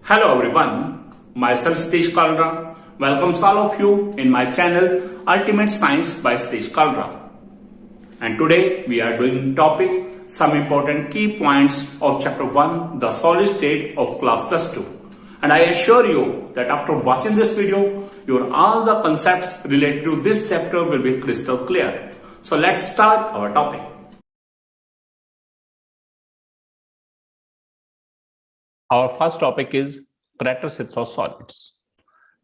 Hello everyone, myself Satish Kalra welcomes all of you in my channel Ultimate Science by Satish Kalra. And today we are doing topic some important key points of chapter 1, the solid state of class plus 2. And I assure you that after watching this video, your all the concepts related to this chapter will be crystal clear. So let's start our topic. Our first topic is characteristics of solids.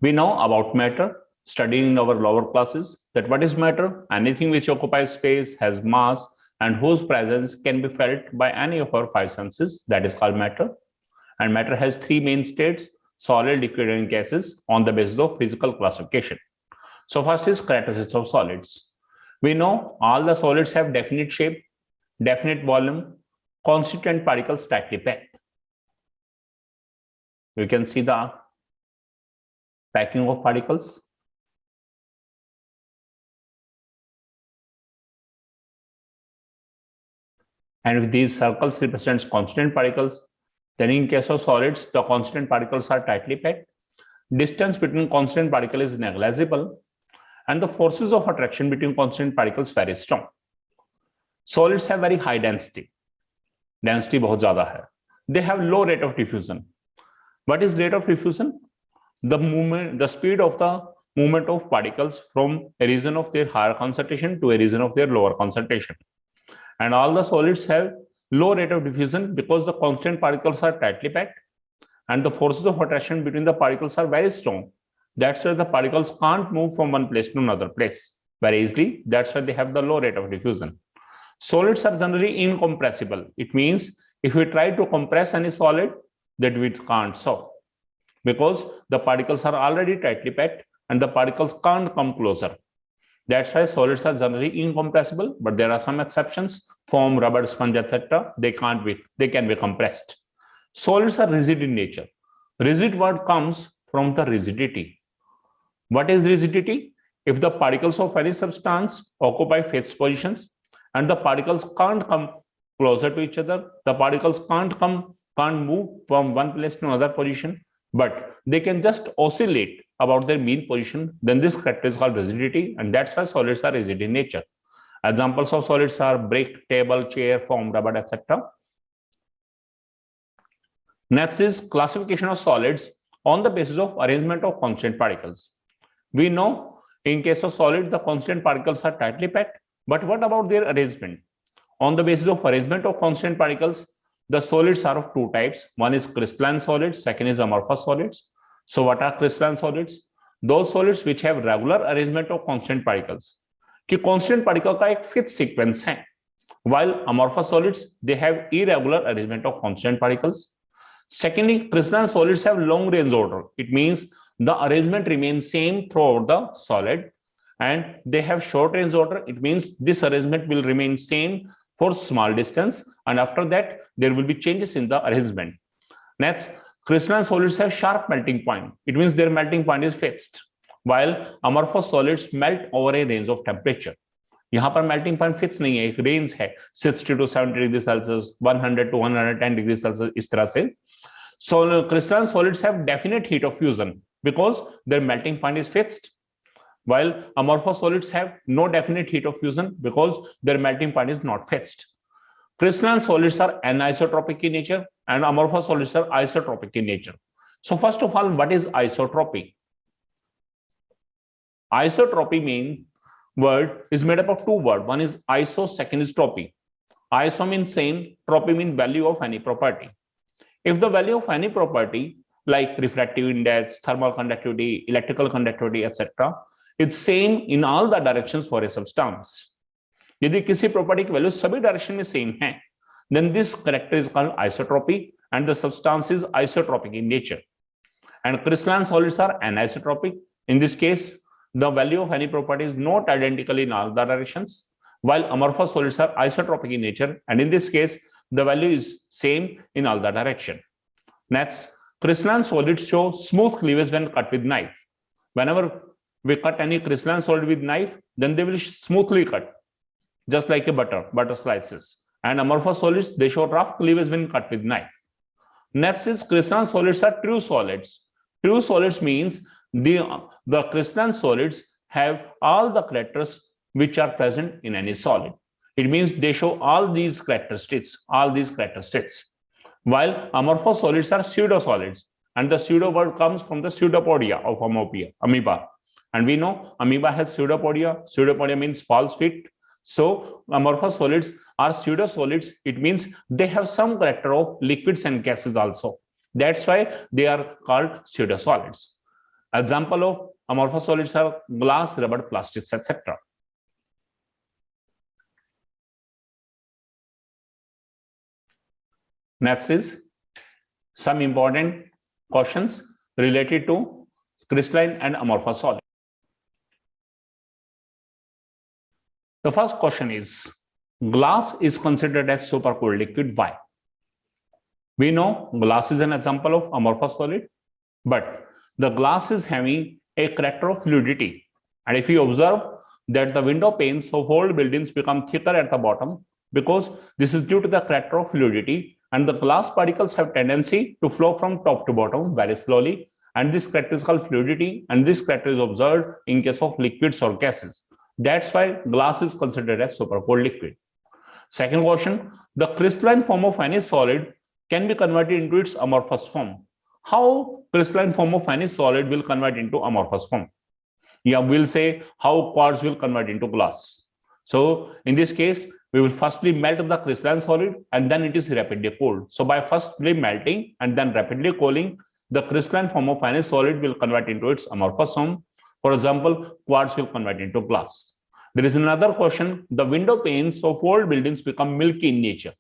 We know about matter, studied in our lower classes, that what is matter? Anything which occupies space, has mass, and whose presence can be felt by any of our five senses, that is called matter. And matter has three main states, solid, liquid, and gases, on the basis of physical classification. So first is characteristics of solids. We know all the solids have definite shape, definite volume, constituent particles tightly packed. You can see the packing of particles. And if these circles represents constant particles, then in case of solids, the constant particles are tightly packed. Distance between constant particle is negligible, and the forces of attraction between constant particles very strong. Solids have very high density. Density बहुत ज़्यादा है. They have low rate of diffusion. What is rate of diffusion? The speed of the movement of particles from a region of their higher concentration to a region of their lower concentration. And all the solids have low rate of diffusion because the constant particles are tightly packed and the forces of attraction between the particles are very strong. That's why the particles can't move from one place to another place very easily. That's why they have the low rate of diffusion. Solids are generally incompressible. It means if we try to compress any solid, that we can't so, because the particles are already tightly packed and the particles can't come closer. That's why solids are generally incompressible, but there are some exceptions, foam, rubber, sponge, etc. They can be compressed. Solids are rigid in nature. Rigid word comes from the rigidity. What is rigidity? If the particles of any substance occupy fixed positions and the particles can't come closer to each other, the particles can't move from one place to another position, but they can just oscillate about their mean position, then this character is called rigidity, and that's why solids are rigid in nature. Examples of solids are brick, table, chair, foam, rubber, etc. Next is classification of solids on the basis of arrangement of constant particles. We know in case of solid, the constant particles are tightly packed, but what about their arrangement? On the basis of arrangement of constant particles, the solids are of two types. One is crystalline solids, second is amorphous solids. So what are crystalline solids? Those solids which have regular arrangement of constant particles. कि constant particle का एक fixed sequence है. While amorphous solids, they have irregular arrangement of constant particles. Secondly, crystalline solids have long range order. It means the arrangement remains same throughout the solid, and they have short range order. It means this arrangement will remain same for small distance, and after that there will be changes in the arrangement. Next, crystalline solids have sharp melting point. It means their melting point is fixed, while amorphous solids melt over a range of temperature. यहाँ पर melting point fix नहीं है, एक range है 60 to 70 degrees Celsius, 100 to 110 degrees Celsius, इस तरह से. So crystalline solids have definite heat of fusion because their melting point is fixed, while amorphous solids have no definite heat of fusion because their melting point is not fixed. Crystalline solids are anisotropic in nature and amorphous solids are isotropic in nature. So first of all, what is isotropy? Isotropy means word is made up of two words. One is iso, second is tropy. Iso means same, tropy means value of any property. If the value of any property like refractive index, thermal conductivity, electrical conductivity, etc., it's same in all the directions for a substance. यदि किसी property की value सभी direction में same है, then this character is called isotropy, and the substance is isotropic in nature. And crystalline solids are anisotropic. In this case, the value of any property is not identical in all the directions, while amorphous solids are isotropic in nature, and in this case, the value is same in all the direction. Next, crystalline solids show smooth cleavage when cut with knife. Whenever we cut any crystalline solid with knife, then they will smoothly cut, just like a butter slices. And amorphous solids, they show rough cleavage when cut with knife. Next is crystalline solids are true solids. True solids means the crystalline solids have all the characters which are present in any solid. It means they show all these characteristics. While amorphous solids are pseudo-solids, and the pseudo word comes from the pseudopodia of amoeba. And we know amoeba has pseudopodia. Pseudopodia means false feet. So amorphous solids are pseudo-solids. It means they have some character of liquids and gases also. That's why they are called pseudo-solids. Example of amorphous solids are glass, rubber, plastics, etc. Next is some important questions related to crystalline and amorphous solids. The first question is, glass is considered as supercooled liquid. Why? We know glass is an example of amorphous solid, but the glass is having a character of fluidity. And if you observe that the window panes of old buildings become thicker at the bottom, because this is due to the character of fluidity, and the glass particles have tendency to flow from top to bottom very slowly, and this character is called fluidity, and this character is observed in case of liquids or gases. That's why glass is considered as supercooled liquid. Second question, the crystalline form of any solid can be converted into its amorphous form. How crystalline form of any solid will convert into amorphous form? Yeah, we'll say how quartz will convert into glass. So in this case, we will firstly melt the crystalline solid and then it is rapidly cooled. So by firstly melting and then rapidly cooling, the crystalline form of any solid will convert into its amorphous form. For example, quartz will convert into glass. There is another question, the window panes of old buildings become milky in nature.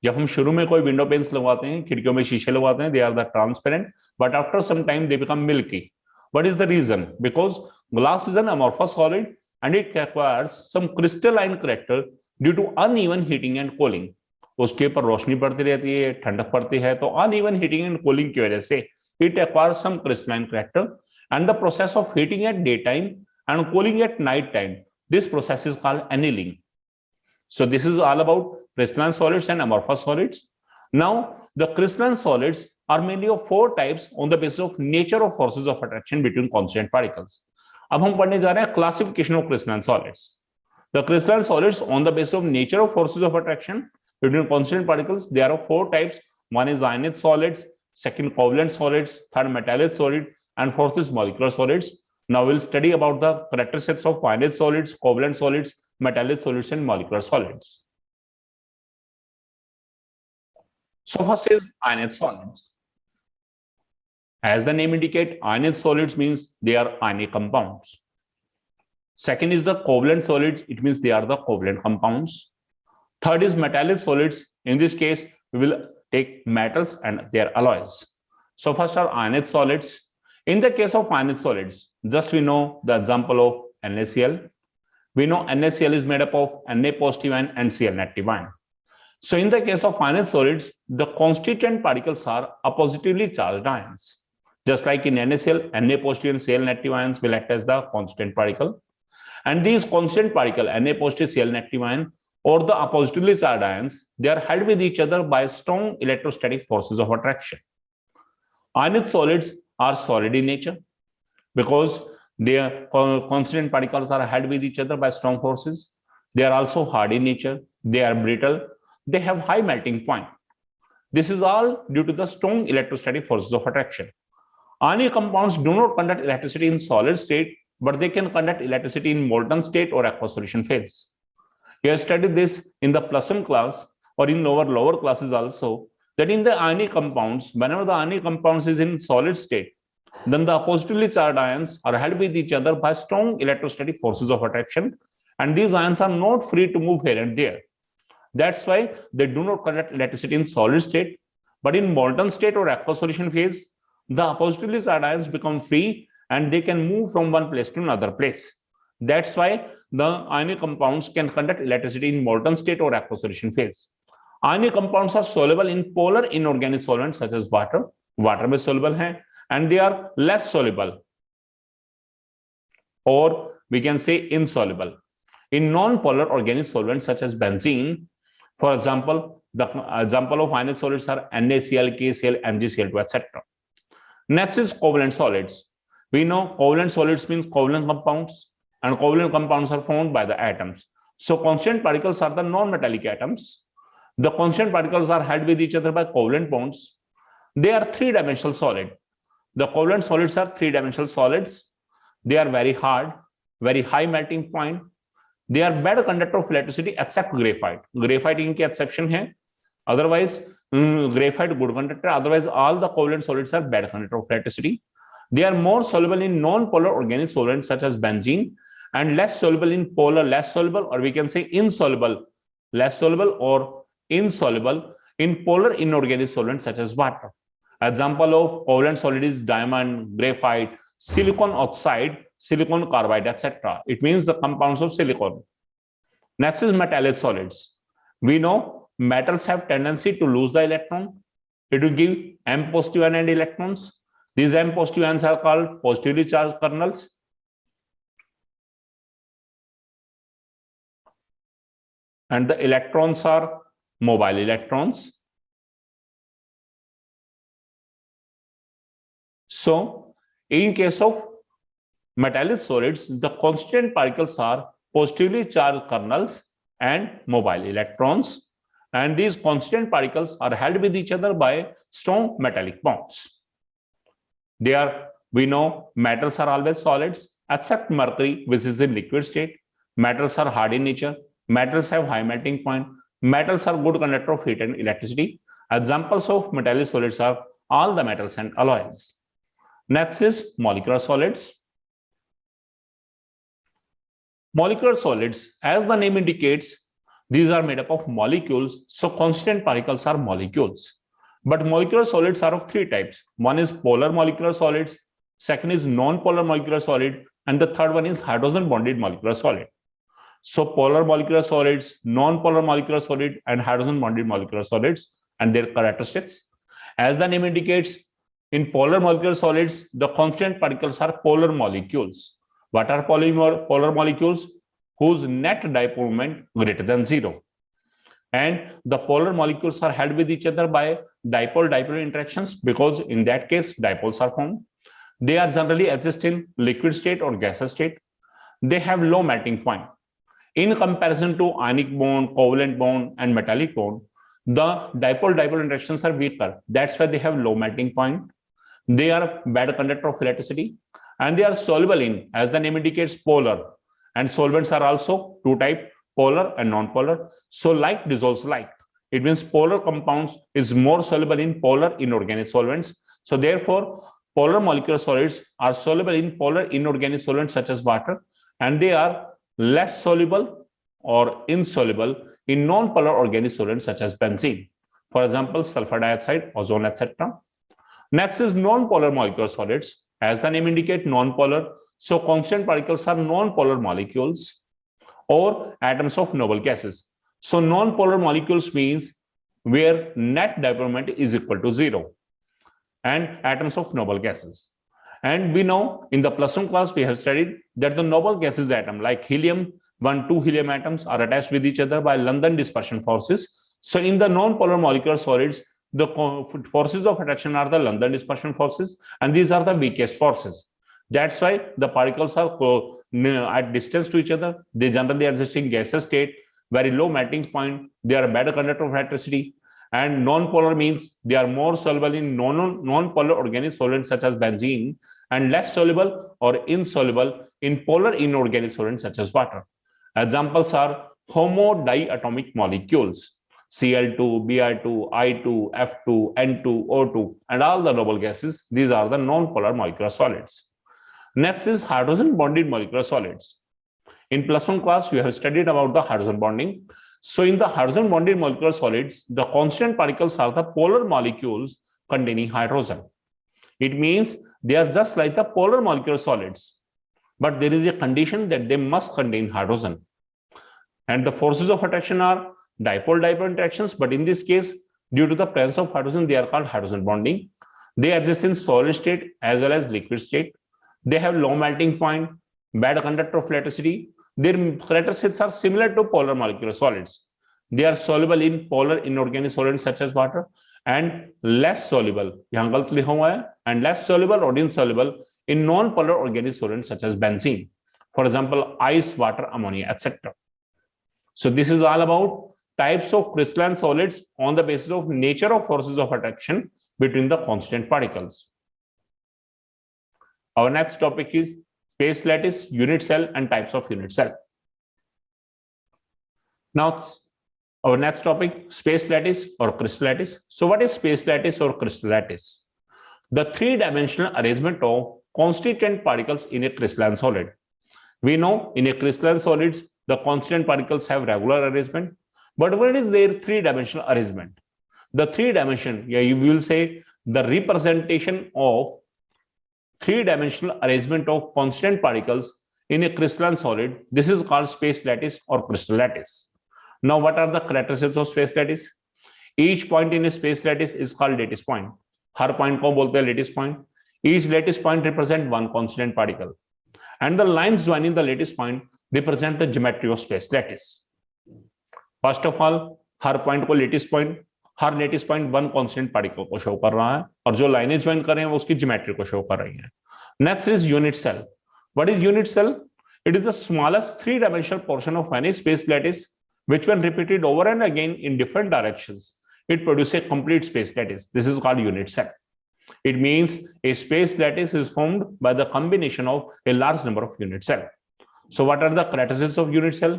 जब हम शुरू में कोई window panes लगवाते हैं, खिड़कियों में शीशे लगवाते हैं, they are the transparent, but after some time they become milky. What is the reason? Because glass is an amorphous solid and it acquires some crystalline character due to uneven heating and cooling. उसके ऊपर रोशनी पड़ती रहती है, ठंडक पड़ती है, तो uneven heating and cooling की वजह से it acquires some crystalline character, and the process of heating at daytime and cooling at night time, this process is called annealing. So this is all about crystalline solids and amorphous solids. Now, the crystalline solids are mainly of four types on the basis of nature of forces of attraction between constant particles. अब हम पढ़ने जा रहे हैं classification of crystalline solids. The crystalline solids on the basis of nature of forces of attraction between constant particles, there are four types. One is ionized solids, second covalent solids, third metallic solid, and fourth is molecular solids. Now we'll study about the characteristics of ionized solids, covalent solids, metallic solids, and molecular solids. So first is ionized solids. As the name indicates, ionized solids means they are ionic compounds. Second is the covalent solids. It means they are the covalent compounds. Third is metallic solids. In this case, we will take metals and their alloys. So first are ionized solids. In the case of ionized solids, just we know the example of NaCl. We know NaCl is made up of Na positive ion and Cl negative ion. So in the case of ionized solids, the constituent particles are positively charged ions. Just like in NaCl, Na positive and Cl negative ions will act as the constituent particle. And these constituent particle, Na positive, Cl negative ion, or the positively charged ions, they are held with each other by strong electrostatic forces of attraction. Ionized solids are solid in nature because their constituent particles are held with each other by strong forces. They are also hard in nature. They are brittle. They have high melting point. This is all due to the strong electrostatic forces of attraction. Ionic compounds do not conduct electricity in solid state, but they can conduct electricity in molten state or aqueous solution phase. We have studied this in the plus one class or in lower classes also, that in the ionic compounds, whenever the ionic compounds is in solid state, then the positively charged ions are held with each other by strong electrostatic forces of attraction, and these ions are not free to move here and there. That's why they do not conduct electricity in solid state, but in molten state or aqueous solution phase, the positively charged ions become free and they can move from one place to another place. That's why the ionic compounds can conduct electricity in molten state or aqueous solution phase. Ionic compounds are soluble in polar inorganic solvents such as water. Water में soluble हैं, and they are less soluble, or we can say insoluble, in non-polar organic solvents such as benzene. For example, The example of ionized solids are NaCl, KCl, MgCl2, etc. Next is covalent solids. We know covalent solids means covalent compounds, and covalent compounds are formed by the atoms. So constant particles are the non-metallic atoms. The constant particles are held with each other by covalent bonds. They are three-dimensional solid. The covalent solids are three-dimensional solids. They are very hard, very high melting point. They are bad conductor of electricity except graphite. Graphite इनकी exception है. Otherwise, graphite good conductor. Otherwise, all the covalent solids are bad conductor of electricity. They are more soluble in non-polar organic solvents such as benzene, and less soluble in polar, less soluble, or we can say insoluble, less soluble or insoluble in polar inorganic solvents such as water. Example of covalent solid is diamond, graphite, silicon oxide, silicon carbide, etc. It means the compounds of silicon. Next is metallic solids. We know metals have tendency to lose the electron. It will give M positive ion and electrons. These M positive ions are called positively charged kernels. And the electrons are mobile electrons. So, in case of metallic solids, the constituent particles are positively charged kernels and mobile electrons. And these constituent particles are held with each other by strong metallic bonds. We know metals are always solids, except mercury, which is in liquid state. Metals are hard in nature. Metals have high melting point. Metals are good conductor of heat and electricity. Examples of metallic solids are all the metals and alloys. Next is molecular solids. Molecular solids, as the name indicates, these are made up of molecules, so constant particles are molecules. But molecular solids are of three types. One is polar molecular solids, second is non-polar molecular solid, and the third one is hydrogen bonded molecular solid. So polar molecular solids, non-polar molecular solid, and hydrogen bonded molecular solids and their characteristics. As the name indicates, in polar molecular solids, the constant particles are polar molecules. What are polar molecules? Whose net dipole moment greater than 0. And the polar molecules are held with each other by dipole-dipole interactions, because in that case, dipoles are formed. They are generally exist in liquid state or gaseous state. They have low melting point. In comparison to ionic bond, covalent bond, and metallic bond, the dipole-dipole interactions are weaker. That's why they have low melting point. They are bad conductor of electricity, and they are soluble in, as the name indicates, polar. And solvents are also two types, polar and non-polar. So like dissolves like. It means polar compounds is more soluble in polar inorganic solvents. So therefore, polar molecular solids are soluble in polar inorganic solvents such as water, and they are less soluble or insoluble in non-polar organic solvents such as benzene. For example, sulfur dioxide, ozone, etc. Next is non-polar molecular solids. As the name indicates, non-polar. So constant particles are non-polar molecules or atoms of noble gases. So non-polar molecules means where net dipole moment is equal to 0, and atoms of noble gases. And we know in the +1 class we have studied that the noble gases atom like helium, 2 helium atoms are attached with each other by London dispersion forces. So in the non-polar molecular solids, the forces of attraction are the London dispersion forces, and these are the weakest forces. That's why the particles are at distance to each other. They generally exist in gaseous state, very low melting point. They are a better conductor of electricity. And non-polar means they are more soluble in non-polar organic solvents such as benzene, and less soluble or insoluble in polar inorganic solvents such as water. Examples are homodiatomic molecules, Cl2, Br2, I2, F2, N2, O2, and all the noble gases. These are the non-polar molecular solids. Next is hydrogen bonded molecular solids. In +1 class, we have studied about the hydrogen bonding. So in the hydrogen bonded molecular solids, the constant particles are the polar molecules containing hydrogen. It means they are just like the polar molecular solids, but there is a condition that they must contain hydrogen. And the forces of attraction are dipole-dipole interactions, but in this case, due to the presence of hydrogen, they are called hydrogen bonding. They exist in solid state as well as liquid state. They have low melting point, bad conductor of electricity. Their characteristics are similar to polar molecular solids. they are soluble in polar inorganic solvents such as water and less soluble, यहाँ गलत लिखा हुआ है, and less soluble or insoluble in non-polar organic solvents such as benzene, for example, ice, water, ammonia, etc. So this is all about types of crystalline solids on the basis of nature of forces of attraction between the constant particles. Our next topic is space lattice, unit cell, and types of unit cell. Now, our next topic, space lattice or crystal lattice. So what is space lattice or crystal lattice? The three-dimensional arrangement of constituent particles in a crystalline solid. We know in a crystalline solids, the constituent particles have regular arrangement, but what is their three-dimensional arrangement? The three-dimension, yeah, you will say the representation of three-dimensional arrangement of constant particles in a crystalline solid. This is called space lattice or crystal lattice. Now, what are the characteristics of space lattice? Each point in a space lattice is called lattice point. Her point को बोलते हैं lattice point. Each lattice point represent one constant particle, and the lines joining the lattice point represent the geometry of space lattice. First of all, her point को lattice point, हर lattice point one constant particle को show कर रहा है, और जो लाइनें join कर रहे हैं वो उसकी geometry को show कर रही हैं. Next is unit cell. What is unit cell? It is the smallest three-dimensional portion of any space lattice, which when repeated over and again in different directions, it produces a complete space lattice. This is called unit cell. It means a space lattice is formed by the combination of a large number of unit cells. So what are the characteristics of unit cell?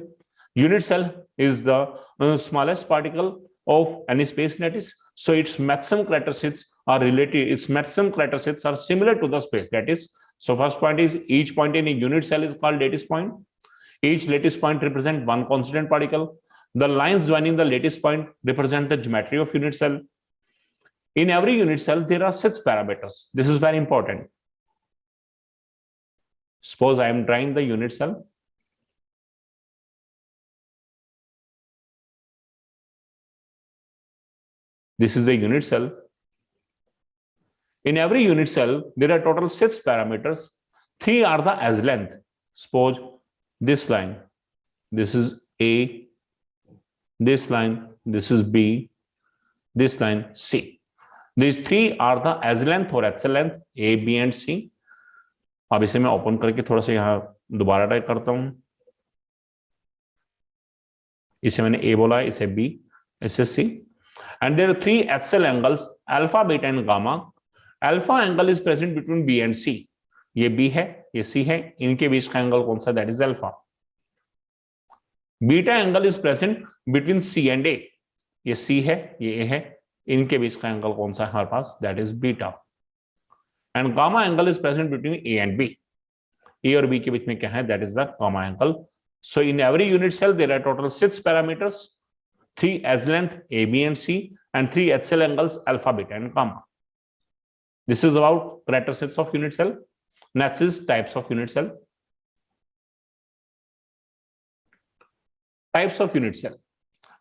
Unit cell is the smallest particle of any space lattice. So its maximum characteristics are related, its maximum characteristics are similar to the space lattice. So first point is each point in a unit cell is called lattice point. Each lattice point represents one constant particle. The lines joining the lattice point represent the geometry of unit cell. In every unit cell, there are 6 parameters. This is very important. Suppose I am drawing the unit cell. This is a unit cell. In every unit cell, there are total 6 parameters. 3 are the as length. Suppose this line, this is A, this line, this is B, this line C. These 3 are the as length or axis length A, B and C. अब इसे मैं open करके थोड़ा सा यहाँ दोबारा type करता हूं. इसे मैंने A बोला, इसे B, इसे C. And there are 3 axial angles alpha, beta and gamma. Alpha angle is present between B and C. ये B है, ये C है, इनके बीच का एंगल कौन सा? That is alpha. Beta angle is present between C and A. ये C है, ये A है, इनके बीच का एंगल कौन सा है हमारे पास? That is beta. And gamma angle is present between A and B. A और B के बीच में क्या है? That is the gamma angle. So in every unit cell there are total 6 parameters, 3 as length A, B and C, and 3 axial angles alpha, beta and gamma. This is about characteristics of unit cell. Next is types of unit cell. Types of unit cell.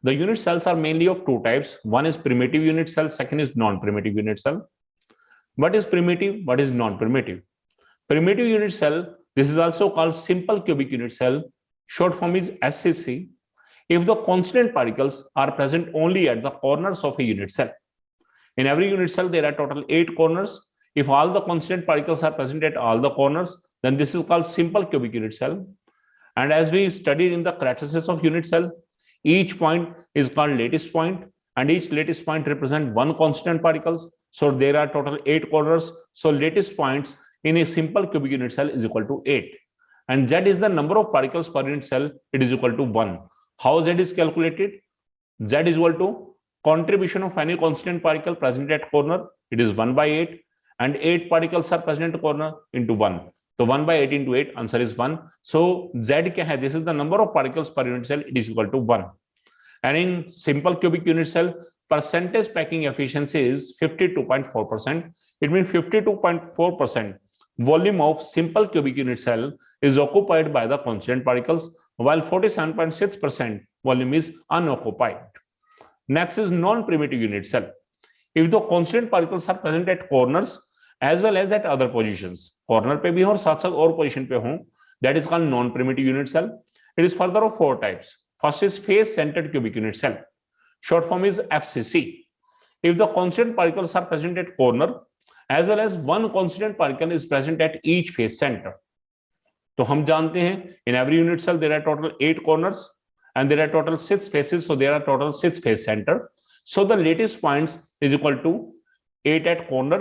The unit cells are mainly of 2 types. One is primitive unit cell, second is non-primitive unit cell. What is primitive? What is non-primitive? Primitive unit cell, this is also called simple cubic unit cell. Short form is SCC. If the constant particles are present only at the corners of a unit cell. In every unit cell, there are total 8 corners. If all the constant particles are present at all the corners, then this is called simple cubic unit cell. And as we studied in the characteristics of unit cell, each point is called lattice point, and each lattice point represents one constant particles. So there are total 8 corners. So lattice points in a simple cubic unit cell is equal to 8. And Z is the number of particles per unit cell. It is equal to 1. How Z is calculated? Z is equal to contribution of any constant particle present at corner. It is 1 by 8. And 8 particles are present at corner into 1. So 1 by 8 into 8, answer is 1. So Z kya hai? This is the number of particles per unit cell. It is equal to 1. And in simple cubic unit cell, percentage packing efficiency is 52.4%. It means 52.4% volume of simple cubic unit cell is occupied by the constant particles, while 47.6% volume is unoccupied. Next is non-primitive unit cell. If the constant particles are present at corners as well as at other positions, corner पे भी हो और साथ साथ और position पे हो, that is called non-primitive unit cell. It is further of 4 types. First is face-centered cubic unit cell. Short form is FCC. If the constant particles are present at corner as well as one constant particle is present at each face center. तो हम जानते हैं in every unit cell there are total 8 corners and there are total 6 faces, so there are total 6 face center. So the lattice points is equal to 8 at corner,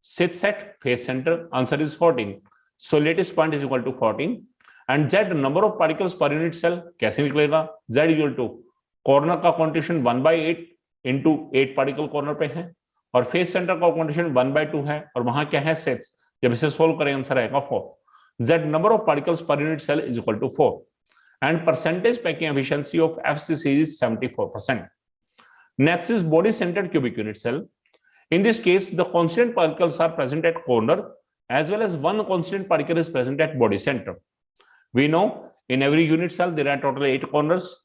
6 at face center. Answer is 14. So lattice point is equal to 14. And Z number of particles per unit cell कैसे निकलेगा? Z equal to corner का contribution 1/8 into 8 particle corner पे है और face centre का contribution 1/2 है और वहां क्या है 6. जब इसे सोल्व करें आंसर आएगा 4. Z number of particles per unit cell is equal to 4. And percentage packing efficiency of FCC is 74%. Next is body centered cubic unit cell. In this case, the constant particles are present at corner as well as one constant particle is present at body center. We know in every unit cell there are total 8 corners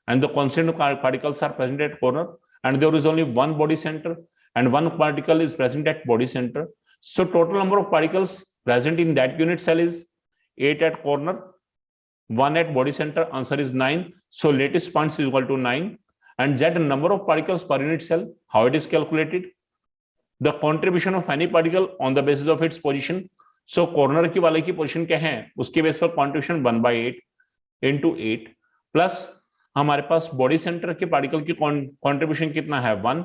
and the constant particles are present at corner and there is only one body center and one particle is present at body center. So total number of particles present in that unit cell is 8 at corner, 1 at body center. Answer is 9. So lattice points is equal to 9. And Z number of particles per unit cell, how it is calculated? The contribution of any particle on the basis of its position. So corner की वाले की position क्या है उसके base पर contribution 1/8 into 8 plus हमारे पास body centre के particle की कॉन्ट्रीब्यूशन कितना है 1,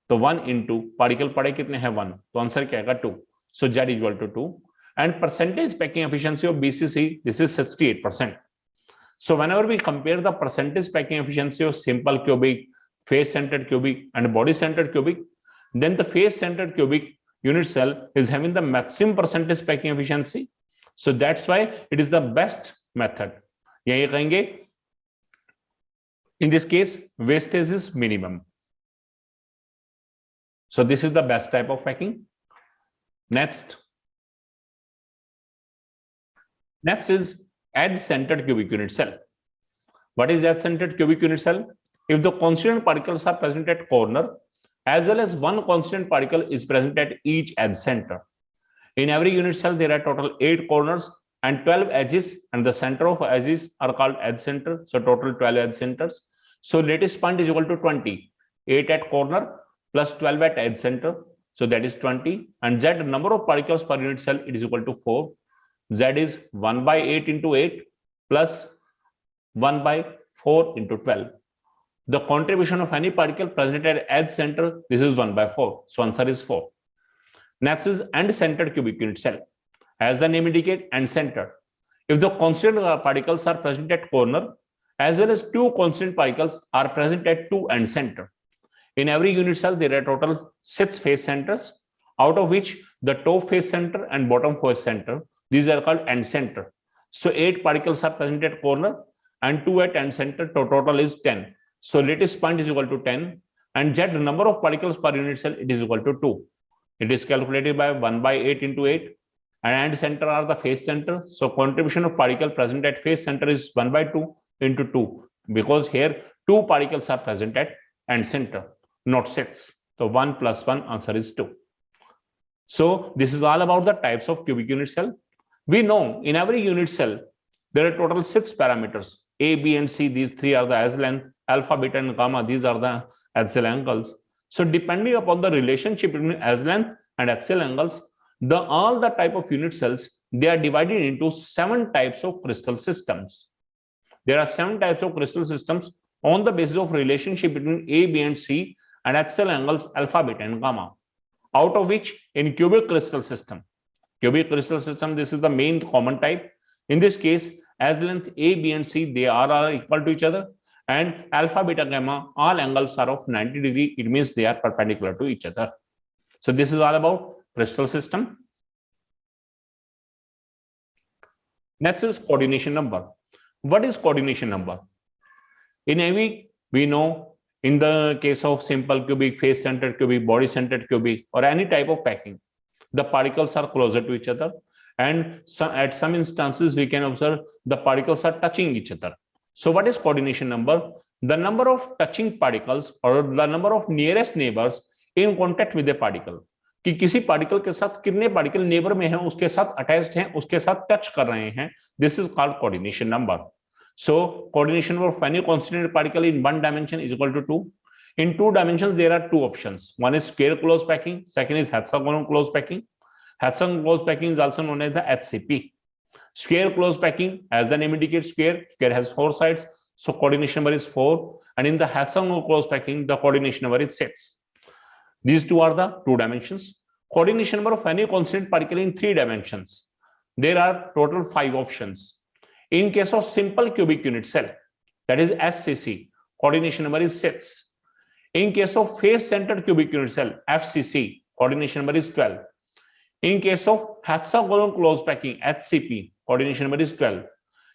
तो 1 इंटू पार्टिकल पड़े कितने हैं 1, तो आंसर क्या आएगा 2. So Z is equal to 2. And percentage packing efficiency of BCC, this is 68%. So whenever we compare the percentage packing efficiency of simple cubic, face centered cubic and body centered cubic, then the face centered cubic unit cell is having the maximum percentage packing efficiency. So that's why it is the best method. ये कहेंगे in this case wastage is minimum. So this is the best type of packing. Next is edge centered cubic unit cell. What is edge centered cubic unit cell? If the constituent particles are present at corner as well as one constant particle is present at each edge center. In every unit cell there are total 8 corners and 12 edges and the center of edges are called edge center. So total 12 edge centers. So lattice point is equal to 20. 8 at corner plus 12 at edge center. So that is 20. And Z number of particles per unit cell, it is equal to 4. Z is 1/8 into 8 plus 1/4 into 12. The contribution of any particle present at edge center, this is 1/4. So answer is 4. Next is end centered cubic unit cell. As the name indicates, end center. If the constant particles are present at corner as well as 2 constant particles are present at 2 end center. In every unit cell there are total 6 face centers, out of which the top face center and bottom face center, these are called end center. So 8 particles are present at corner and 2 at end center, so total is 10. So lattice point is equal to 10 and Z number of particles per unit cell, it is equal to 2. It is calculated by 1/8 into 8 and end center are the face center. So contribution of particle present at face center is 1/2 into 2 because here 2 particles are present at end center, not 6. So 1 plus 1, answer is 2. So this is all about the types of cubic unit cell. We know in every unit cell there are total 6 parameters A, B and C. These 3 are the edge length, alpha, beta and gamma, these are the axial angles. So depending upon the relationship between edge length and axial angles, all the type of unit cells, they are divided into 7 types of crystal systems. There are 7 types of crystal systems on the basis of relationship between A, B and C and axial angles alpha, beta and gamma. Out of which in cubic crystal system, this is the main common type. In this case, edge length A, B and C, they are equal to each other, and alpha, beta, gamma, all angles are of 90 degree. It means they are perpendicular to each other. So this is all about crystal system. Next is coordination number. What is coordination number? In AV, we know in the case of simple cubic, face centered cubic, body centered cubic, or any type of packing, the particles are closer to each other, and at some instances we can observe the particles are touching each other. So what is coordination number? The number of touching particles or the number of nearest neighbors in contact with a particle. कि किसी particle के साथ कितने particle neighbour में हैं, उसके साथ attached हैं, उसके साथ टच कर रहे हैं, this is called coordination number. So coordination number of any concentrated particle in one dimension is equal to 2. In two dimensions, there are two options. One is square close packing. Second is hexagonal close packing. Hexagonal close packing is also known as the HCP. Square close packing, as the name indicates, square has four sides. So coordination number is 4. And in the hexagonal close packing, the coordination number is 6. These two are the two dimensions. Coordination number of any constant particle in three dimensions. There are total 5 options. In case of simple cubic unit cell, that is SCC, coordination number is 6. In case of face-centered cubic unit cell, FCC, coordination number is 12. In case of hexagonal close packing, HCP, coordination number is 12.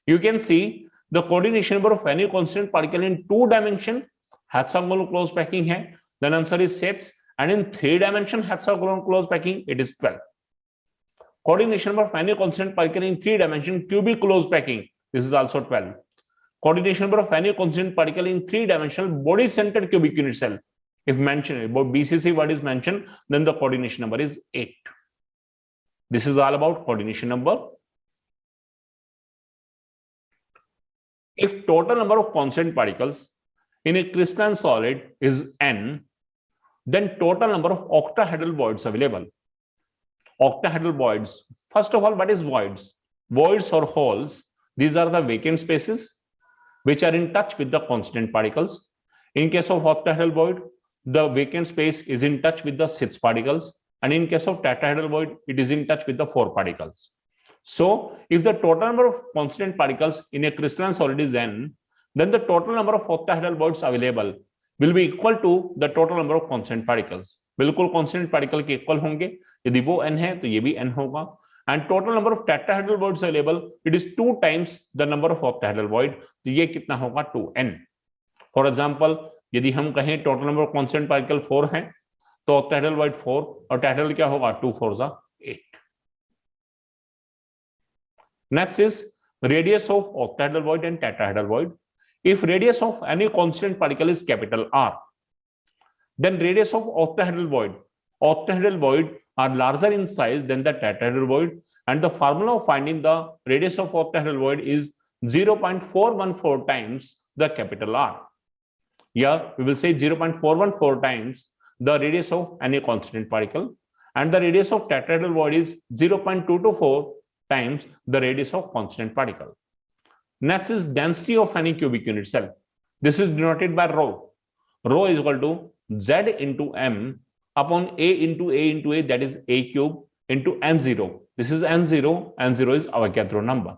You can see the coordination number of any constant particle in 2 dimension, hexagonal close packing hai, then answer is 6, and in 3 dimension hexagonal close packing, it is 12. Coordination number of any constant particle in 3 dimension cubic close packing, this is also 12. Coordination number of any constant particle in 3-dimensional body centered cubic unit cell, if mentioned about BCC word is mentioned, then the coordination number is 8. This is all about coordination number. If total number of constant particles in a crystalline solid is n, then total number of octahedral voids available. Octahedral voids. First of all, what is voids? Voids or holes, these are the vacant spaces which are in touch with the constant particles. In case of octahedral void, the vacant space is in touch with the 6 particles, and in case of tetrahedral void, it is in touch with the 4 particles. So, if the total number of constant particles in a crystalline solid is n, then the total number of octahedral voids available will be equal to the total number of constant particles. बिल्कुल constant particle के equal होंगे. यदि वो n है तो ये भी n होगा. And total number of tetrahedral voids available, it is 2 times the number of octahedral void. तो ये कितना होगा 2n. For example, यदि हम कहें total number of constant particle 4 है, तो octahedral void 4 और tetrahedral क्या होगा 2 4 8. Next is radius of octahedral void and tetrahedral void. If radius of any constant particle is capital R, then radius of octahedral void are larger in size than the tetrahedral void, and the formula of finding the radius of octahedral void is 0.414 times the capital R. Yeah, we will say 0.414 times the radius of any constant particle, and the radius of tetrahedral void is 0.224 times the radius of constant particle. Next is density of any cubic unit cell. This is denoted by rho. Rho is equal to Z into M upon A into A, that is A cube, into N0. This is N0. N0 is Avogadro number.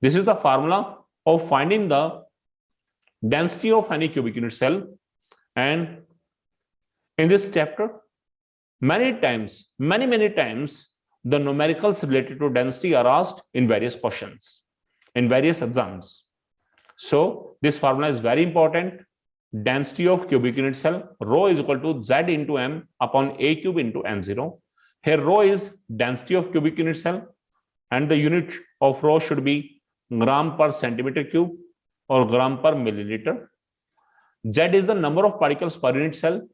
This is the formula of finding the density of any cubic unit cell. And in this chapter, many times, the numericals related to density are asked in various questions, in various exams. So this formula is very important. Density of cubic unit cell, rho is equal to Z into M upon A cube into N0. Here rho is density of cubic unit cell, and the unit of rho should be gram per centimeter cube or gram per milliliter. Z is the number of particles per unit cell.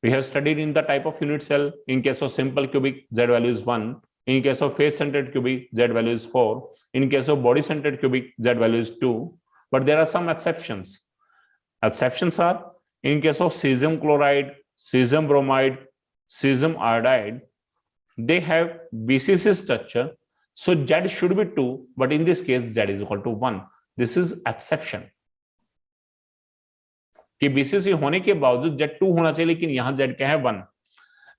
We have studied in the type of unit cell. In case of simple cubic, Z value is 1. In case of face-centered cubic, Z value is 4. In case of body-centered cubic, Z value is 2. But there are some exceptions. Exceptions are in case of cesium chloride, cesium bromide, cesium iodide, they have BCC structure. So Z should be 2, but in this case, Z is equal to 1. This is exception. कि BCC होने के बावजूद Z2 होना चाहिए, लेकिन यहां Z क्या है 1.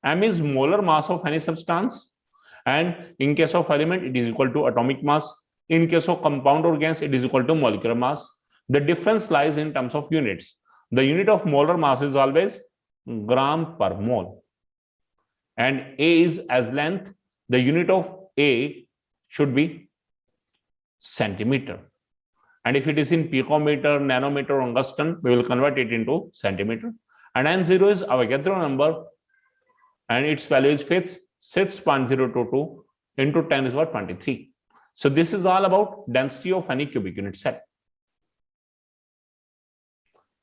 M is molar mass of any substance, and in case of element, it is equal to atomic mass. In case of compound or gas, it is equal to molecular mass. The difference lies in terms of units. The unit of molar mass is always gram per mole, and A is as length. The unit of A should be centimeter, and if it is in picometer, nanometer, or angstrom, we will convert it into centimeter. And N0 is Avogadro number, and its value is 6.022 into 10 is what 23. So this is all about density of any cubic unit cell.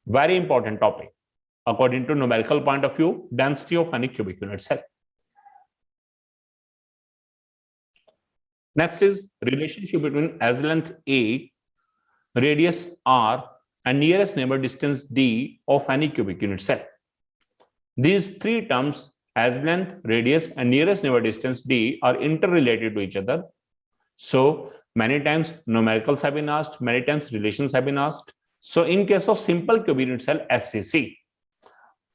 Very important topic. According to numerical point of view, density of any cubic unit cell. Next is relationship between as length A, radius R, and nearest neighbor distance D of any cubic unit cell. These three terms, as length, radius, and nearest neighbor distance D, are interrelated to each other. So many times numericals have been asked, many times relations have been asked. So in case of simple cubic unit cell SCC,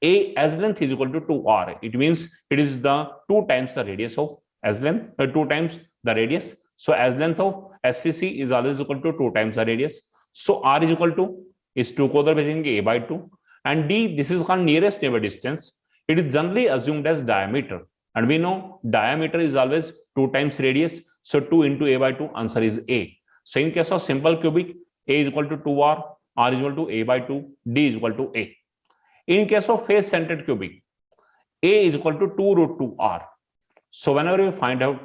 A as length is equal to 2R. It means it is the 2 times the radius of as length, 2 times the radius. So as length of SCC is always equal to 2 times the radius. So R is equal to, इस 2 को उधर भेजेंगे A by 2, and D, this is called nearest neighbor distance. It is generally assumed as diameter, and we know diameter is always 2 times radius. So 2 into A by 2, answer is A. So in case of simple cubic, A is equal to 2R, R is equal to A by 2, D is equal to A. In case of face centered cubic, A is equal to 2 root 2 R. So whenever we find out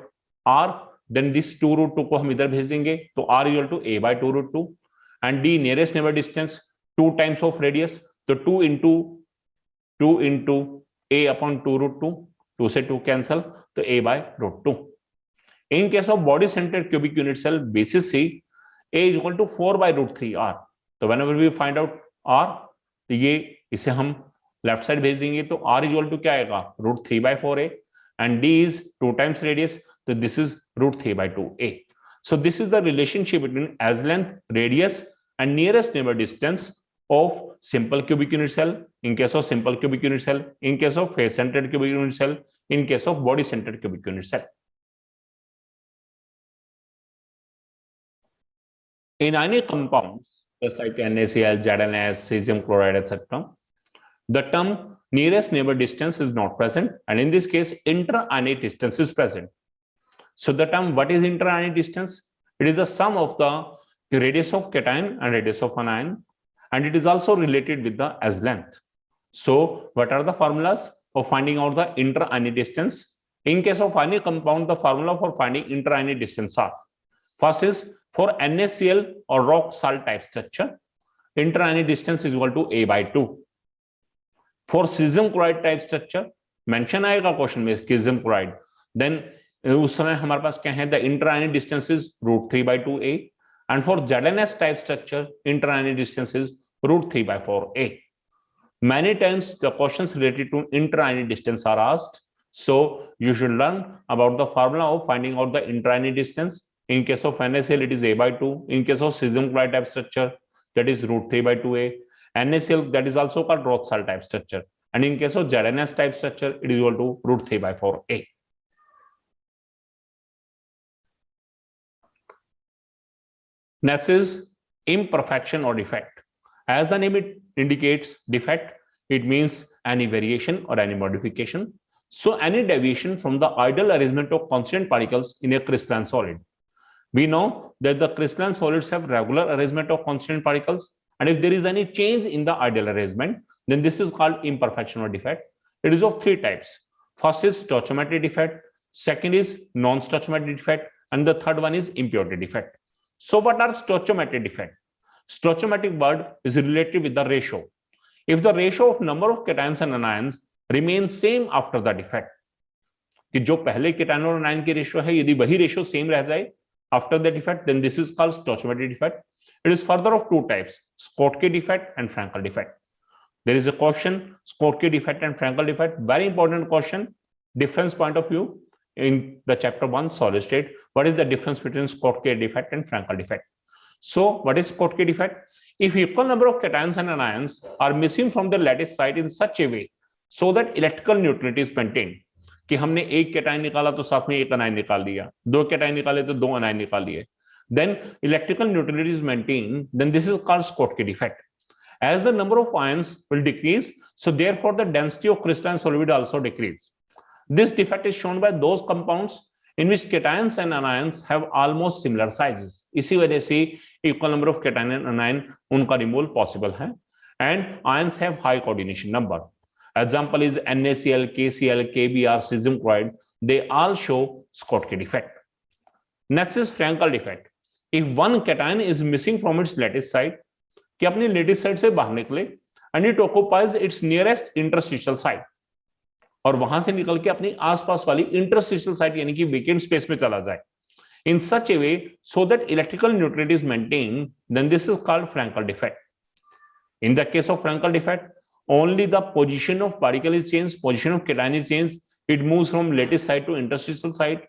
R, then this 2 root 2 को हम इधर भेज देंगे, तो R is equal to A by 2 root 2, and D nearest neighbor distance 2 times of radius, तो 2 into A upon 2 root 2, 2 से 2 cancel, तो A by root 2. In case of body centered cubic unit cell basis C, A is equal to 4 by root 3 R. तो whenever we find out R, तो ये इसे हम left side भेज देंगे, तो R is equal to क्या आएगा, root 3 by 4A, and D is 2 times radius, so this is root 3 by 2A. So this is the relationship between as length, radius, and nearest neighbor distance of simple cubic unit cell, in case of simple cubic unit cell, in case of face centered cubic unit cell, in case of body centered cubic unit cell. In ionic compounds, just like NaCl, ZnS, cesium chloride, etc., the term nearest neighbor distance is not present, and in this case, inter-ionic distance is present. So the term, what is inter-ionic distance? It is the sum of the radius of cation and radius of anion, and it is also related with the as length. So what are the formulas of finding out the inter-ionic distance? In case of ionic compound, the formula for finding inter-ionic distance are: first is for NaCl or rock salt type structure, inter-ionic distance is equal to A by 2. For cesium chloride type structure, mention आएगा question में cesium chloride, then उस समय हमारे पास क्या है, the inter-ionic distance is root 3 by 2A, and for ZnS type structure, inter-ionic distance is root 3 by 4A. Many times the questions related to inter-ionic distance are asked, so you should learn about the formula of finding out the inter-ionic distance. In case of NaCl, it is A by 2. In case of cesium chloride type structure, that is root 3 by 2A. NaCl, that is also called rock salt type structure. And in case of ZnS type structure, it is equal to root 3 by 4A. Next is imperfection or defect. As the name indicates, defect, it means any variation or any modification. So any deviation from the ideal arrangement of constant particles in a crystalline solid. We know that the crystalline solids have regular arrangement of constant particles, and if there is any change in the ideal arrangement, then this is called imperfection or defect. It is of 3 types. First is stoichiometric defect, second is non-stoichiometric defect, and the third one is impurity defect. So what are stoichiometric defect? Stoichiometric word is related with the ratio. If the ratio of number of cations and anions remains same after the defect, कि जो पहले cation और anion की ratio है, यदि वही ratio same रह जाए after the defect, then this is called stoichiometric defect. It is further of 2 types, Schottky defect and Frankel defect. There is a question, Schottky defect and Frankel defect, very important question, difference point of view in the chapter 1 solid state. What is the difference between Schottky defect and Frankel defect? So what is Schottky defect? If equal number of cations and anions are missing from the lattice site in such a way so that electrical neutrality is maintained, कि हमने एक cation निकाला तो साथ में एक अनायन निकाल दिया, 2 कैटायन निकाले तो 2 अनायन निकाल दिए, then electrical neutrality is maintained, then this is called Schottky defect. As the number of ions will decrease, so therefore the density of crystalline solid will also decrease. This defect is shown by those compounds in which cations and anions have almost similar sizes. इसी वजह से equal number of cation and anion उनका removal possible है, and ions have high coordination number. Example is NaCl, KCl, KBr, cesium chloride. They all show Schottky defect. Next is Frankel defect. If one cation is missing from its lattice site, कि अपनी lattice site से बाहर निकले, and it occupies its nearest interstitial site, और वहां से निकल के अपनी आसपास वाली interstitial site यानी कि vacant space में चला जाए. in such a way so that electrical neutrality is maintained, then this is called Frankel defect. In the case of Frankel defect, only the position of particle is changed, position of cation is changed. It moves from lattice side to interstitial side,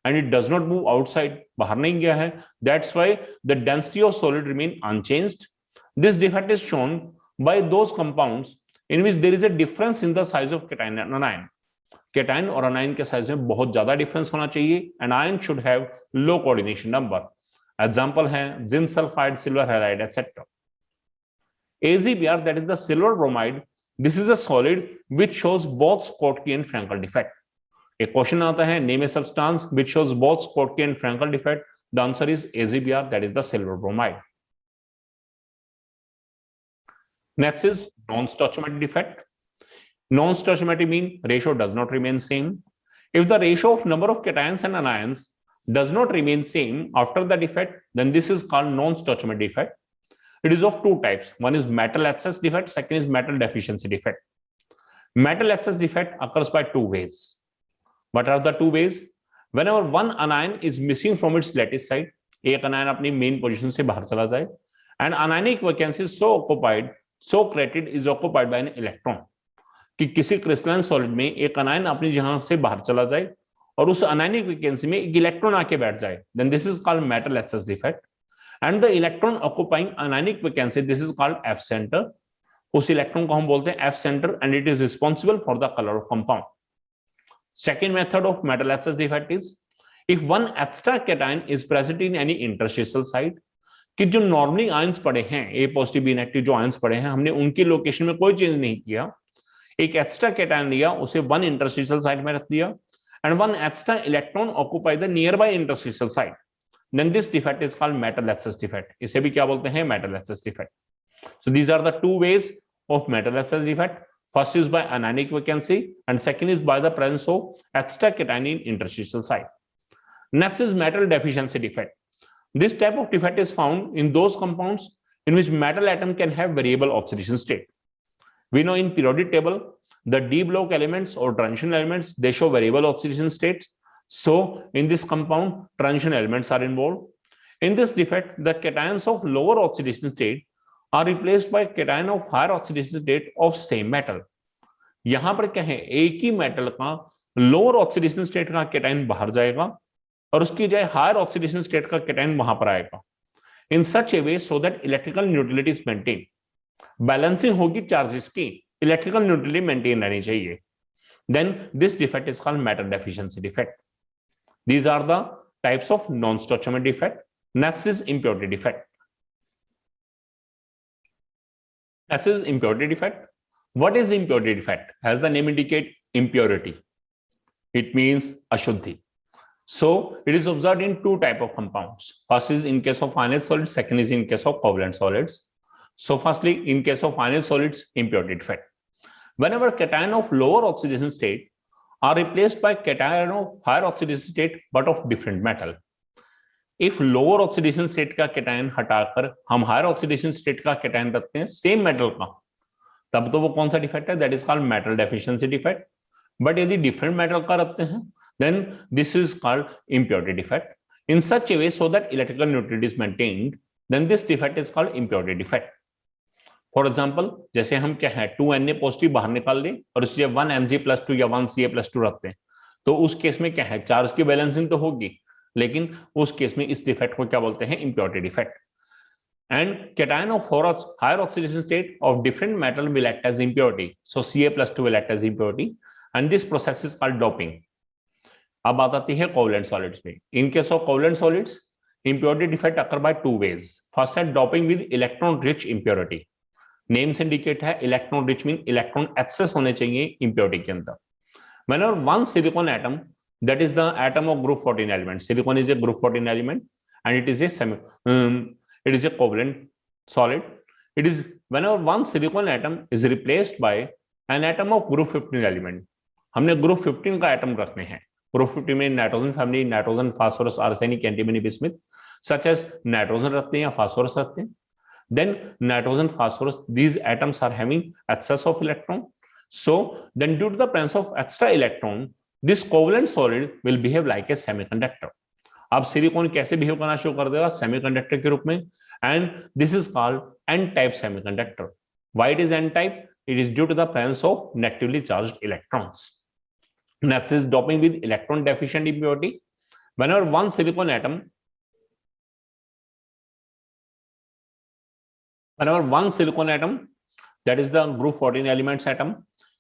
and it does not move outside. bahar nahi gaya hai. That's why the density of solid remain unchanged. This defect is shown by those compounds in which there is a difference in the size of cation and anion. Cation और anion के size में बहुत ज्यादा difference होना चाहिए, and ion should have low coordination number. Example है zinc sulphide, silver halide etc. AgBr, that is the silver bromide, this is a solid which shows both Schottky and Frankel defect. एक question आता है, name a substance which shows both Schottky and Frankel defect. The answer is AgBr, that is the silver bromide. Next is non-stoichiometric defect. Non-stoichiometric means ratio does not remain same. If the ratio of number of cations and anions does not remain same after the defect, then this is called non-stoichiometric defect. It is of two types. One is metal excess defect, second is metal deficiency defect. Metal excess defect occurs by two ways. What are the two ways? Whenever one anion is missing from its lattice side, एक anion अपनी main position से बाहर चला जाए, and anionic vacancy so created is occupied by an electron. कि किसी crystalline solid में एक अनायन अपनी जगह से बाहर चला जाए और उस अनायनिक वैकेंसी में एक इलेक्ट्रॉन आके बैठ जाए, then this is called metal excess defect. And the electron occupying anionic vacancy, this is called F center. उस इलेक्ट्रॉन को हम बोलते हैं F center, and it is responsible for the color of compound. Second method of metal excess defect is if one extra cation is present in any interstitial site, कि जो normally ions पड़े हैं, ए positive B negative जो ions पड़े हैं, हमने उनकी location में कोई चेंज नहीं किया, एक एक्स्ट्रा कैटायन लिया, उसे वन इंटरस्टिशियल साइट में रख दिया, and one extra electron occupy the nearby interstitial site, then this defect is called metal excess defect. इसे भी क्या बोलते हैं? Metal excess defect. So these are the two ways of metal excess defect. First is by anionic vacancy and second is by the presence of extra cation in interstitial site. Next is metal deficiency defect. This type of defect is found in those compounds in which metal atom can have variable oxidation state. We know in periodic table, the d block elements or transition elements, they show variable oxidation states. So in this compound, transition elements are involved. In this defect, the cations of lower oxidation state are replaced by cation of higher oxidation state of same metal. यहां पर क्या है, एक ही metal का lower oxidation state का cation बाहर जाएगा और उसकी जगह हायर ऑक्सीडेशन स्टेट का कैटायन वहां पर आएगा, in such a way so that electrical neutrality is maintain. Balancing होगी चार्जेस की, इलेक्ट्रिकल न्यूट्रलिटी मेंटेन रहनी चाहिए. Then this defect is called metal deficiency defect. These are the types of non stoichiometric defect. Next is impurity defect. Next is impurity defect. What is impurity defect? As the name indicate, impurity. It means ashuddhi. So it is observed in two type of compounds. First is in case of finite solids. Second is in case of covalent solids. So firstly, in case of finite solids, impurity defect. Whenever cation of lower oxidation state are replaced by cation of higher oxidation state but of different metal. If lower oxidation state का cation हटाकर हम higher oxidation state का cation रखते हैं same metal का, तब तो वो कौन सा डिफेक्ट है? That is called metal deficiency defect. But यदि डिफरेंट मेटल का रखते हैं, then this is called impurity defect. In such a way so that electrical neutrality is maintained, then this defect is called impurity defect. For example, जैसे हम क्या है 2Na positive बाहर निकाल लें और इसलिए 1Mg+2 या 1Ca+2 रखते हैं, तो उस केस में क्या है, चार्ज की बैलेंसिंग तो होगी, लेकिन उस केस में इस डिफेक्ट को क्या बोलते हैं? Impurity defect. And cation of higher oxidation state of different metal will act as impurity. So Ca+2 will act as impurity and this process is called doping. अब बात आती है कोवलेंट सॉलिड्स में. In case of covalent solids, impurity defect occur by two ways. First है doping with electron rich impurity. Name से indicate है electron rich mean electron excess होने चाहिए impurity के अंदर. Whenever one silicon atom, that is the atom of group 14 element. Silicon is a group 14 element and it is a covalent solid. It is whenever one silicon atom is replaced by an atom of group 15 element. हमने group 15 का atom रखने हैं. Group 15 में nitrogen family, nitrogen, phosphorus, arsenic, antimony, bismuth, such as nitrogen रखते हैं या phosphorus रखते हैं. Then nitrogen, phosphorus, these atoms are having excess of electron. So then due to the presence of extra electron, this covalent solid will behave like a semiconductor. अब silicon कैसे behave करना शुरू कर देगा? सेमीकंडक्टर के रूप में, and this is called an type semiconductor. Why it is an type? It is due to the presence of negatively charged electrons. Next is doping with electron deficient impurity. Whenever one silicon atom that is the group 14 elements atom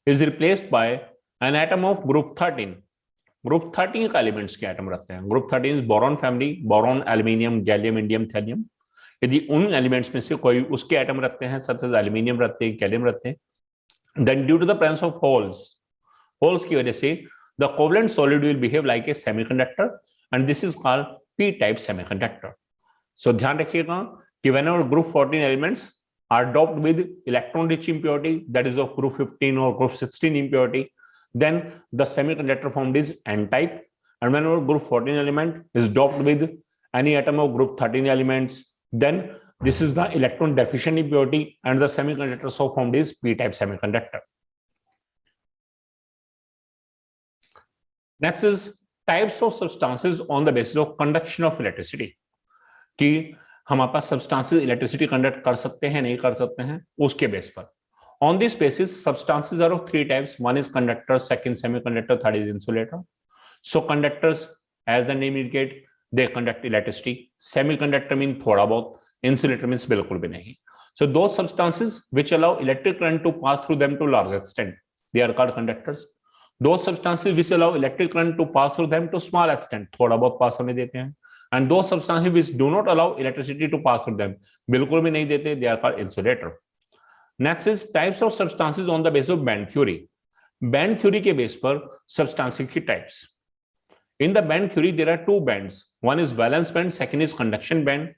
is replaced by an atom of group 13. Group 13 का elements के atom रखते हैं. Group 13 is boron family, boron, aluminium, gallium, indium, thallium. यदि उन elements में से कोई उसके atom रखते हैं, such as aluminium रखते हैं, gallium रखते हैं, then due to the presence of holes की वजह से the covalent solid will behave like a semiconductor and this is called p-type semiconductor. So ध्यान रखिएगा कि whenever group 14 elements are doped with electron rich impurity, that is of group 15 or group 16 impurity, then the semiconductor formed is n-type, and whenever group 14 element is doped with any atom of group 13 elements, then this is the electron deficient impurity and the semiconductor so formed is p-type semiconductor. Next is types of substances on the basis of conduction of electricity. कि हमारे पास substances electricity conduct कर सकते हैं नहीं कर सकते हैं उसके बेस पर. On this basis substances are of three types. One is conductor, second semiconductor, third is insulator. So conductors, as the name indicates, they conduct electricity. Semiconductor means थोड़ा बहुत, insulator means बिल्कुल भी नहीं. So those substances which allow electric current to pass through them to large extent, they are called conductors. Those substances which allow electric current to pass through them to small extent, थोड़ा बहुत पास होने देते हैं. And those substances which do not allow electricity to pass through them, बिल्कुल भी नहीं देते, they are called insulator. Next is types of substances on the basis of band theory. Band theory के बेस पर substances की types. In the band theory, there are two bands. One is valence band, second is conduction band.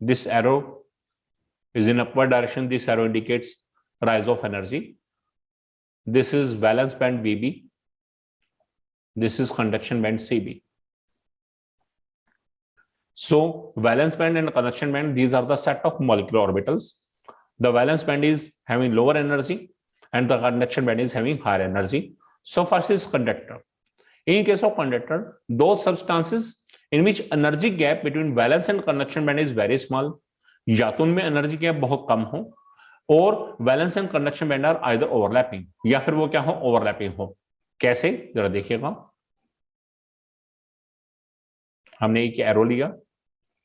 This arrow is in upward direction. This arrow indicates rise of energy. This is valence band VB. This is conduction band CB. So valence band and conduction band, these are the set of molecular orbitals. The valence band is having lower energy and the conduction band is having higher energy. So first is conductor. In case of conductor, those substances in which energy gap between valence and conduction band is very small, या तो उनमें energy gap बहुत कम हो, और valence and conduction band are either overlapping, या फिर वो क्या हो, ओवरलैपिंग हो. कैसे, जरा देखिएगा. हमने एक एरो लिया,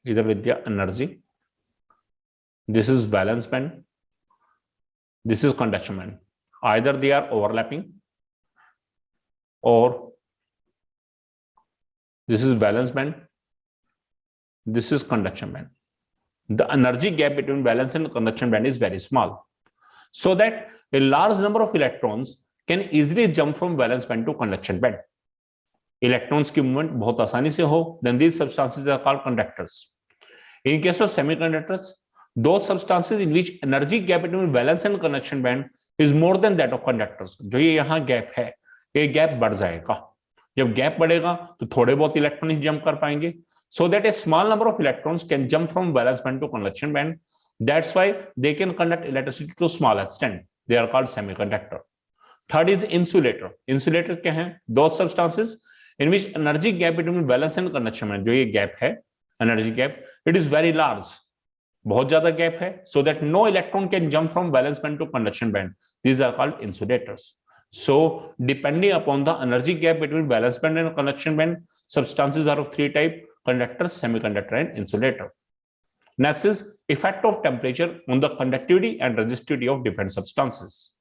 इधर लिख दिया energy. This is valence band, this is conduction band. Either they are overlapping or this is valence band, this is conduction band. The energy gap between valence and conduction band is very small, so that a large number of electrons can easily jump from valence band to conduction band. Electrons की movement बहुत आसानी से हो, then these substances are called conductors. In case of semiconductors, those substances in which energy gap between valence and conduction band is more than that of conductors. जो ये यहाँ gap है, ये गैप बढ़ जाएगा. जब गैप बढ़ेगा तो थोड़े बहुत इलेक्ट्रॉन ही जंप कर पाएंगे, so that a small number of electrons can jump from valence band to conduction band. That's why they can conduct electricity to small extent. They are called semiconductor. Third is insulator. Insulator क्या है? Those substances in which energy gap between valence and conduction band, जो ये gap है, energy gap, it is very large. बहुत ज्यादा gap है, so that no electron can jump from valence band to conduction band. These are called insulators. So depending upon the energy gap between valence band and conduction band, substances are of three types: conductor, semiconductor, and insulator. Next is effect of temperature on the conductivity and resistivity of different substances.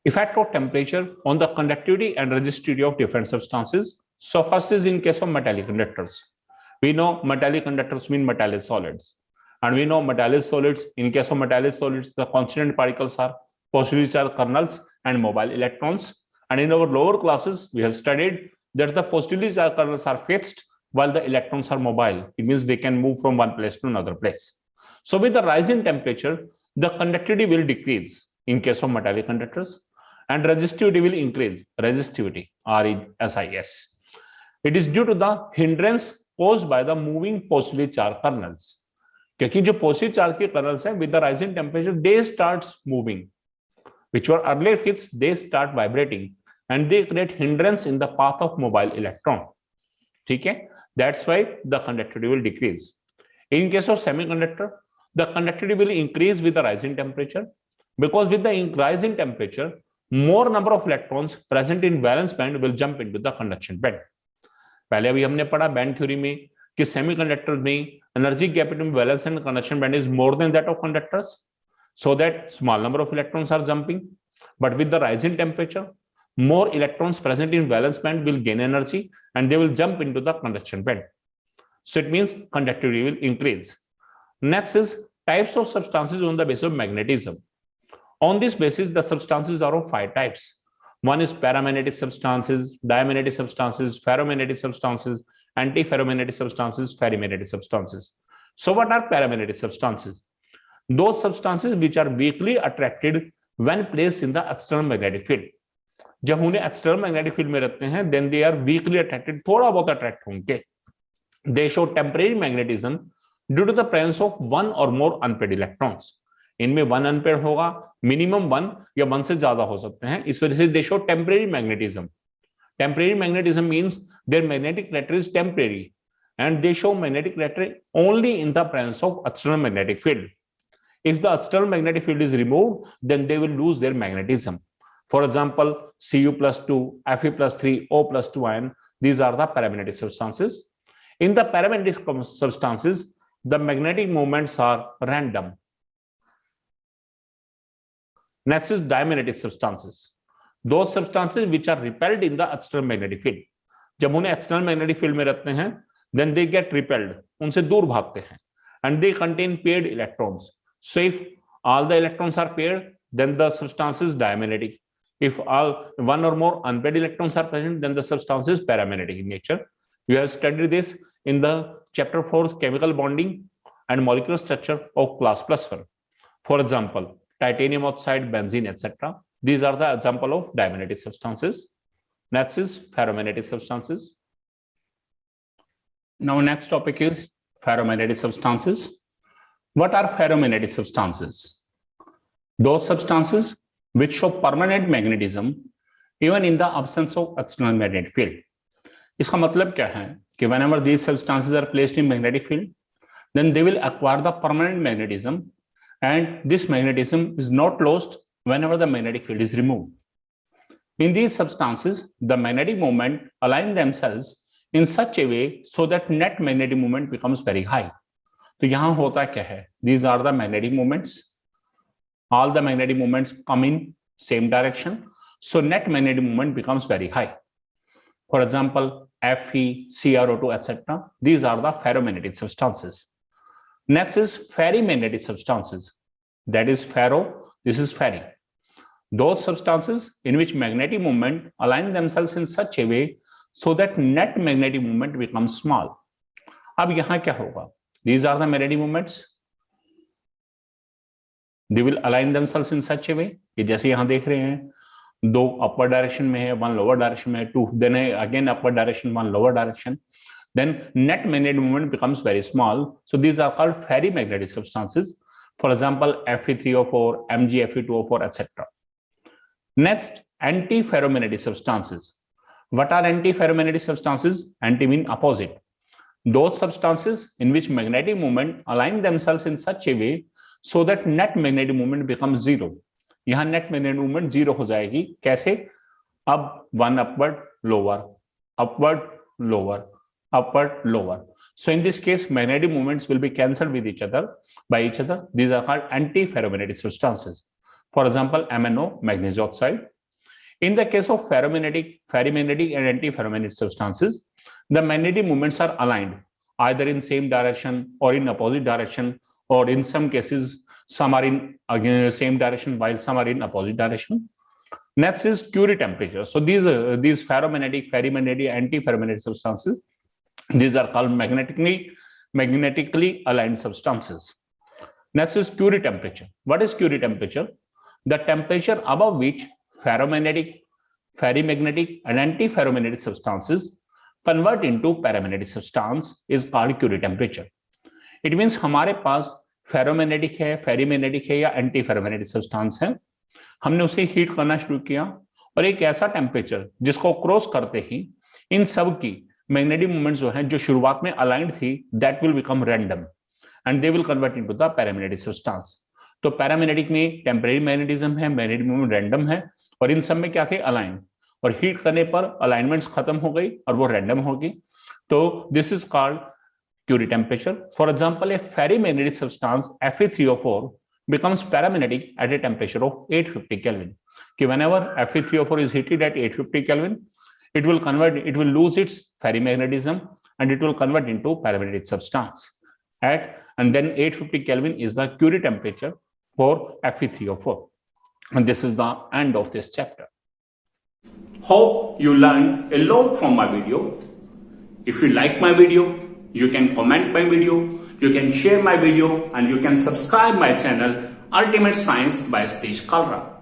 Effect of temperature on the conductivity and resistivity of different substances. So first is in case of metallic conductors. We know metallic conductors mean metallic solids. And we know metallic solids, in case of metallic solids, the constituent particles are positively charged kernels and mobile electrons. And in our lower classes, we have studied that the positively charged kernels are fixed while the electrons are mobile. It means they can move from one place to another place. So with the rise in temperature, the conductivity will decrease in case of metallic conductors, and resistivity will increase. Resistivity, RESIS. It is due to the hindrance caused by the moving positively charged kernels. क्योंकि जो positive charge के colonel's हैं, with the rising temperature they starts moving. which were earlier fixed, they start vibrating and they create hindrance in the path of mobile electron. ठीक है, that's why the conductivity will decrease. In case of semiconductor, the conductivity will increase with the rising temperature, because with the rising temperature, more number of electrons present in valence band will jump into the conduction band. पहले अभी हमने पढ़ा band theory में कि semiconductor में energy gap between valence and conduction band is more than that of conductors, so that small number of electrons are jumping. But with the rising temperature, more electrons present in valence band will gain energy and they will jump into the conduction band. So it means conductivity will increase. Next is types of substances on the basis of magnetism. On this basis, the substances are of 5 types. One is paramagnetic substances, diamagnetic substances, ferromagnetic substances, antiferromagnetic substances, ferrimagnetic substances. So what are paramagnetic substances? Those substances which are weakly attracted when placed in the external magnetic field. जब उन्हें external magnetic field में रखते हैं, then they are weakly attracted, थोड़ा बहुत attract होंगे. They show temporary magnetism due to the presence of one or more unpaired electrons. इनमें 1 unpaired होगा, minimum 1 या 1 से ज्यादा हो सकते हैं, इस वजह से they show temporary magnetism. Temporary magnetism means their magnetic character is temporary and they show magnetic character only in the presence of external magnetic field. If the external magnetic field is removed, then they will lose their magnetism. For example, Cu+2, Fe+3, O+2 ion, these are the paramagnetic substances. In the paramagnetic substances, the magnetic moments are random. Next is diamagnetic substances. Those substances which are repelled in the external magnetic field. जब उन्हें external magnetic field में रखते हैं, then they get repelled, उनसे दूर भागते हैं, and they contain paired electrons. So if all the electrons are paired, then the substance is diamagnetic. If all one or more unpaired electrons are present, then the substance is paramagnetic in nature. You have studied this in the chapter 4 chemical bonding and molecular structure of class +1. For example, titanium oxide, benzene, etc. These are the example of diamagnetic substances. Next is ferromagnetic substances. Now next topic is ferromagnetic substances. What are ferromagnetic substances? Those substances which show permanent magnetism even in the absence of external magnetic field. इसका मतलब क्या है कि whenever these substances are placed in magnetic field, then they will acquire the permanent magnetism, and this magnetism is not lost whenever the magnetic field is removed. In these substances, the magnetic moment align themselves in such a way so that net magnetic moment becomes very high. तो यहां होता क्या है? These are the magnetic moments. All the magnetic moments come in same direction, so net magnetic moment becomes very high. For example, Fe, CrO2, etc. These are the ferromagnetic substances. Next is ferrimagnetic substances. That is ferro, this is ferri. Those substances in which magnetic moment align themselves in such a way so that net magnetic moment becomes small. अब यहां क्या होगा? These are the magnetic moments. They will align themselves in such a way कि जैसे यहां देख रहे हैं, 2 upward direction में है, 1 lower direction में है, 2 then again upward direction, 1 lower direction. Then net magnetic moment becomes very small. So these are called ferrimagnetic substances. For example, Fe3O4, MgFe2O4, etc. Next, antiferromagnetic substances. What are antiferromagnetic substances? Anti mean opposite. Those substances in which magnetic moment align themselves in such a way so that net magnetic moment becomes 0. यहाँ net magnetic moment 0 हो जाएगी. कैसे? अब 1 upward, lower, upward, lower, upward, lower. So in this case, magnetic moments will be cancelled with each other, by each other. These are called antiferromagnetic substances. For example, MnO, magnesium oxide. In the case of ferromagnetic, ferrimagnetic and antiferromagnetic substances, the magnetic moments are aligned either in same direction or in opposite direction, or in some cases, some are in same direction while some are in opposite direction. Next is Curie temperature. So these ferromagnetic, ferrimagnetic, antiferromagnetic substances, these are called magnetically aligned substances. Next is Curie temperature. What is Curie temperature? The temperature above which ferromagnetic, ferrimagnetic, and antiferromagnetic substances convert into paramagnetic substance is called Curie temperature. It means हमारे पास ferromagnetic है, ferrimagnetic है या antiferromagnetic substance है. हमने उसे heat करना शुरू किया और एक ऐसा टेम्परेचर जिसको क्रॉस करते ही इन सब की मैग्नेटिक मूवमेंट्स जो हैं, जो शुरुआत में अलाइंड थी, that will become random and they will convert into the paramagnetic substance. तो पैरामैग्नेटिक में टेम्परेरी मैग्नेटिज्म है, मैग्नेटिक मूवमेंट रैंडम है, और इन सब में क्या थे, अलाइन, और हीट करने पर अलाइनमेंट्स खत्म हो गई और वो रैंडम होगी। तो this is called Curie temperature. For example, a ferrimagnetic substance Fe3O4 becomes paramagnetic at a temperature of 850 Kelvin. कि whenever Fe3O4 is heated at 850 Kelvin, it will lose its ferrimagnetism and it will convert into paramagnetic substance. And then 850 Kelvin is the Curie temperature for Fe3O4. And this is the end of this chapter. Hope you learned a lot from my video. If you like my video, you can comment my video, you can share my video, and you can subscribe my channel Ultimate Science by Satish Kalra.